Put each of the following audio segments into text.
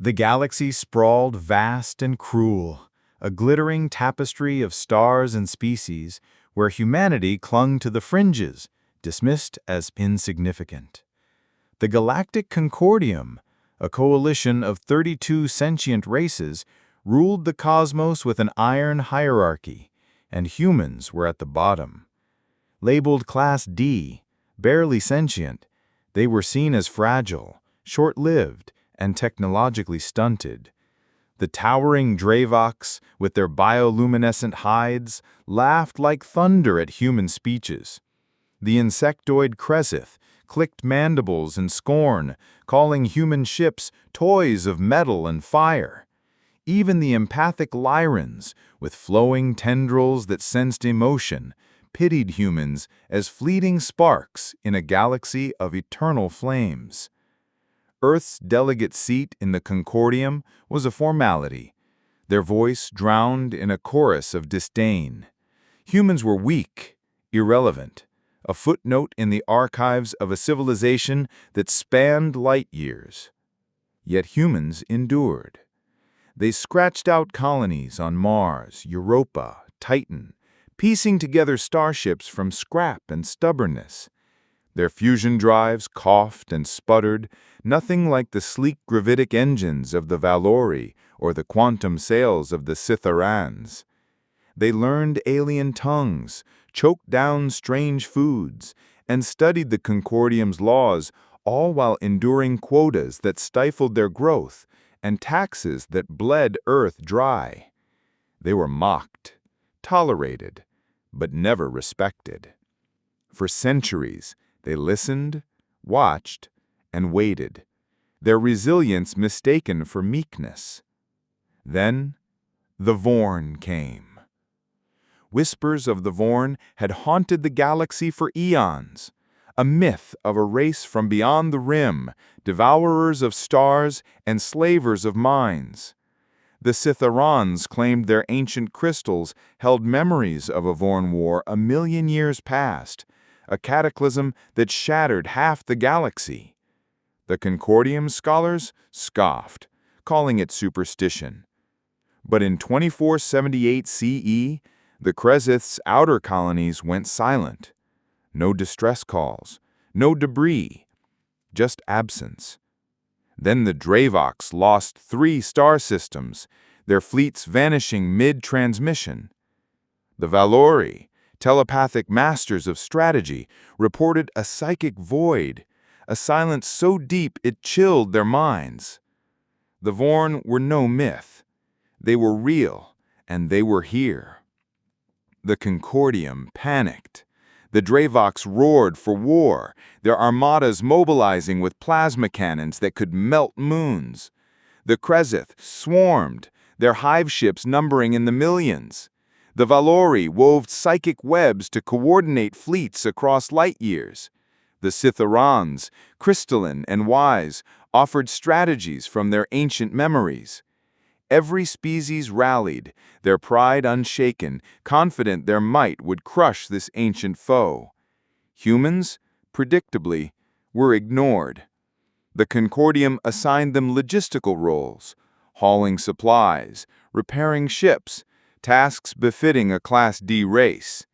The galaxy sprawled vast and cruel, a glittering tapestry of stars and species where humanity clung to the fringes, dismissed as insignificant. The Galactic Concordium, a coalition of 32 sentient races, ruled the cosmos with an iron hierarchy, and humans were at the bottom. Labeled Class D, barely sentient, they were seen as fragile, short-lived, and technologically stunted. The towering Dravox, with their bioluminescent hides, laughed like thunder at human speeches. The insectoid Crescith clicked mandibles in scorn, calling human ships toys of metal and fire. Even the empathic Lyrans, with flowing tendrils that sensed emotion, pitied humans as fleeting sparks in a galaxy of eternal flames. Earth's delegate seat in the Concordium was a formality, their voice drowned in a chorus of disdain. Humans were weak, irrelevant, a footnote in the archives of a civilization that spanned light years. Yet humans endured. They scratched out colonies on Mars, Europa, Titan, piecing together starships from scrap and stubbornness. Their fusion drives coughed and sputtered, nothing like the sleek gravitic engines of the Valori or the quantum sails of the Scytherans. They learned alien tongues, choked down strange foods, and studied the Concordium's laws, all while enduring quotas that stifled their growth and taxes that bled Earth dry. They were mocked, tolerated, but never respected. For centuries, they listened, watched, and waited, their resilience mistaken for meekness. Then, the Vorn came. Whispers of the Vorn had haunted the galaxy for eons, a myth of a race from beyond the rim, devourers of stars and slavers of minds. The Scytherans claimed their ancient crystals held memories of a Vorn war 1,000,000 years past, a cataclysm that shattered half the galaxy. The Concordium scholars scoffed, calling it superstition. But in 2478 CE, the Crescith's outer colonies went silent. No distress calls, no debris, just absence. Then the Dravox lost 3 star systems, their fleets vanishing mid-transmission. The Valori, telepathic masters of strategy, reported a psychic void, a silence so deep it chilled their minds. The Vorn were no myth. They were real, and they were here. The Concordium panicked. The Dravox roared for war, their armadas mobilizing with plasma cannons that could melt moons. The Crescith swarmed, their hive ships numbering in the millions. The Valori wove psychic webs to coordinate fleets across light years. The Scytherans, crystalline and wise, offered strategies from their ancient memories. Every species rallied, their pride unshaken, confident their might would crush this ancient foe. Humans, predictably, were ignored. The Concordium assigned them logistical roles, hauling supplies, repairing ships, tasks befitting a Class D race.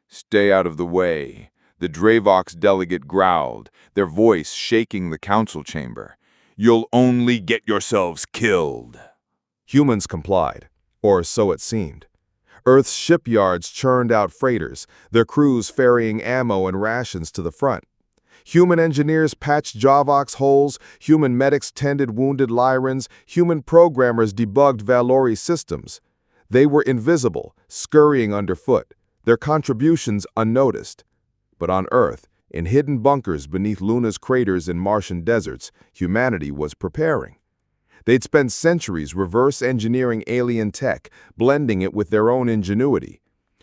"Stay out of the way," the Dravox delegate growled, their voice shaking the council chamber. "You'll only get yourselves killed." Humans complied, or so it seemed. Earth's shipyards churned out freighters, their crews ferrying ammo and rations to the front. Human engineers patched Dravox holes, human medics tended wounded Lyrans, human programmers debugged Valori systems. They were invisible, scurrying underfoot, their contributions unnoticed. But on Earth, in hidden bunkers beneath Luna's craters in Martian deserts, humanity was preparing. They'd spent centuries reverse engineering alien tech, blending it with their own ingenuity.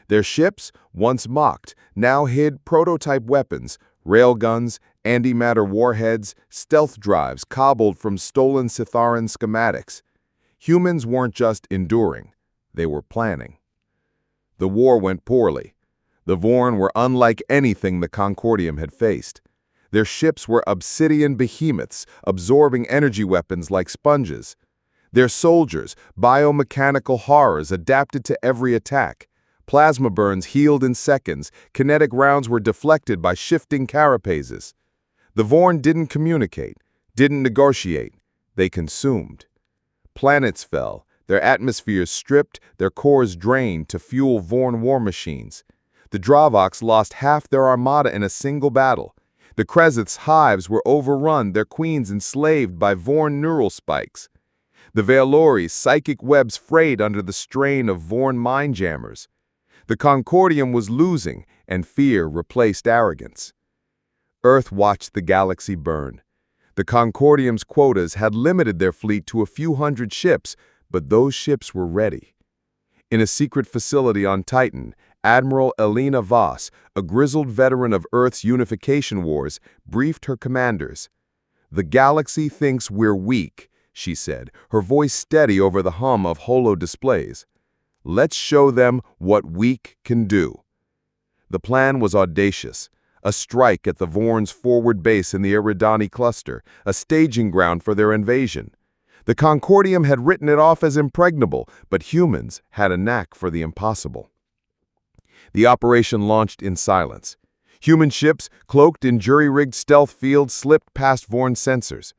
Their ships, once mocked, now hid prototype weapons, railguns, antimatter warheads, stealth drives cobbled from stolen Scytharan schematics. Humans weren't just enduring, they were planning. The war went poorly. The Vorn were unlike anything the Concordium had faced. Their ships were obsidian behemoths, absorbing energy weapons like sponges. Their soldiers, biomechanical horrors adapted to every attack. Plasma burns healed in seconds, kinetic rounds were deflected by shifting carapaces. The Vorn didn't communicate, didn't negotiate, they consumed. Planets fell, their atmospheres stripped, their cores drained to fuel Vorn war machines. The Dravaks lost half their armada in a single battle. The Krezith's hives were overrun, their queens enslaved by Vorn neural spikes. The Veilori's psychic webs frayed under the strain of Vorn mind-jammers. The Concordium was losing, and fear replaced arrogance. Earth watched the galaxy burn. The Concordium's quotas had limited their fleet to a few hundred ships, but those ships were ready. In a secret facility on Titan, Admiral Elena Voss, a grizzled veteran of Earth's unification wars, briefed her commanders. "The galaxy thinks we're weak," she said, her voice steady over the hum of holo displays. "Let's show them what weak can do." The plan was audacious. A strike at the Vorn's forward base in the Eridani cluster, a staging ground for their invasion. The Concordium had written it off as impregnable, but humans had a knack for the impossible. The operation launched in silence. Human ships, cloaked in jury-rigged stealth fields, slipped past Vorn sensors.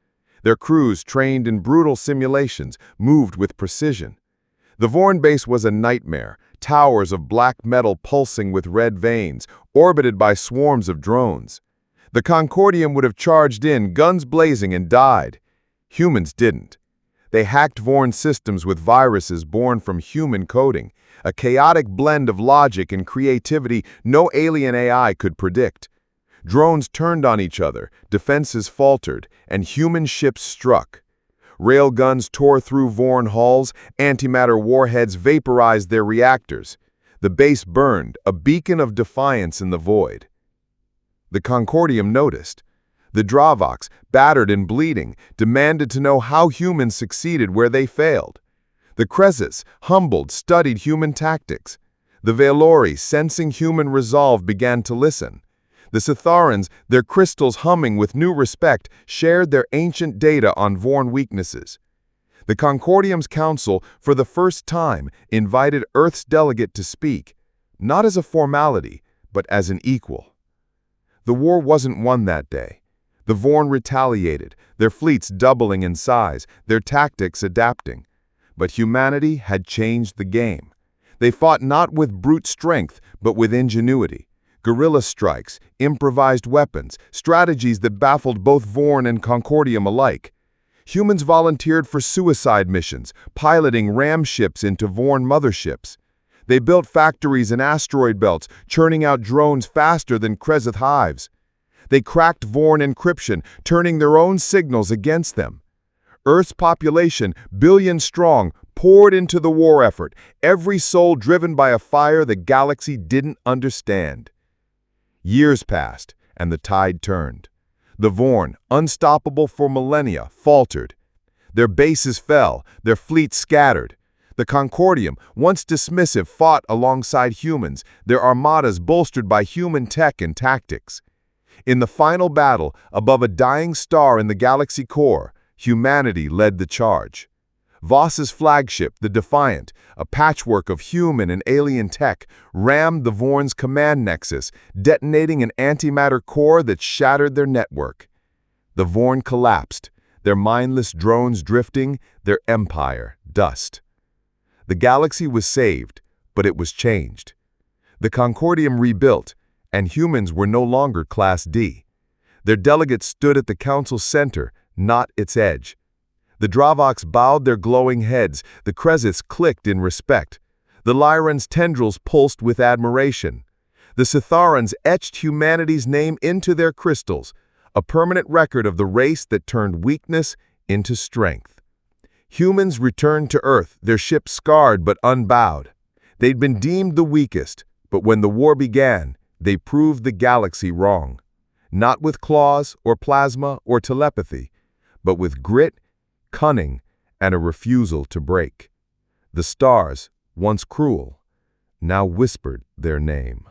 Their crews, trained in brutal simulations, moved with precision. The Vorn base was a nightmare, towers of black metal pulsing with red veins, orbited by swarms of drones. The Concordium would have charged in, guns blazing, and died. Humans didn't. They hacked Vorn systems with viruses born from human coding, a chaotic blend of logic and creativity no alien AI could predict. Drones turned on each other, defenses faltered, and human ships struck. Railguns tore through Vorn hulls, antimatter warheads vaporized their reactors. The base burned, a beacon of defiance in the void. The Concordium noticed. The Dravaks, battered and bleeding, demanded to know how humans succeeded where they failed. The Kreziths, humbled, studied human tactics. The Veilori, sensing human resolve, began to listen. The Sitharans, their crystals humming with new respect, shared their ancient data on Vorn weaknesses. The Concordium's council, for the first time, invited Earth's delegate to speak, not as a formality, but as an equal. The war wasn't won that day. The Vorn retaliated, their fleets doubling in size, their tactics adapting. But humanity had changed the game. They fought not with brute strength, but with ingenuity. Guerrilla strikes, improvised weapons, strategies that baffled both Vorn and Concordium alike. Humans volunteered for suicide missions, piloting ram ships into Vorn motherships. They built factories in asteroid belts, churning out drones faster than Krezith hives. They cracked Vorn encryption, turning their own signals against them. Earth's population, billion strong, poured into the war effort, every soul driven by a fire the galaxy didn't understand. Years passed, and the tide turned. The Vorn, unstoppable for millennia, faltered. Their bases fell, their fleets scattered. The Concordium, once dismissive, fought alongside humans, their armadas bolstered by human tech and tactics. In the final battle, above a dying star in the galaxy core, humanity led the charge. Voss's flagship, the Defiant, a patchwork of human and alien tech, rammed the Vorn's command nexus, detonating an antimatter core that shattered their network. The Vorn collapsed, their mindless drones drifting, their empire dust. The galaxy was saved, but it was changed. The Concordium rebuilt, and humans were no longer Class D. Their delegates stood at the council's center, not its edge. The Dravaks bowed their glowing heads, the Kreziths clicked in respect. The Lyrans' tendrils pulsed with admiration. The Sitharans etched humanity's name into their crystals, a permanent record of the race that turned weakness into strength. Humans returned to Earth, their ships scarred but unbowed. They'd been deemed the weakest, but when the war began, they proved the galaxy wrong. Not with claws or plasma or telepathy, but with grit, cunning, and a refusal to break. The stars, once cruel, now whispered their name.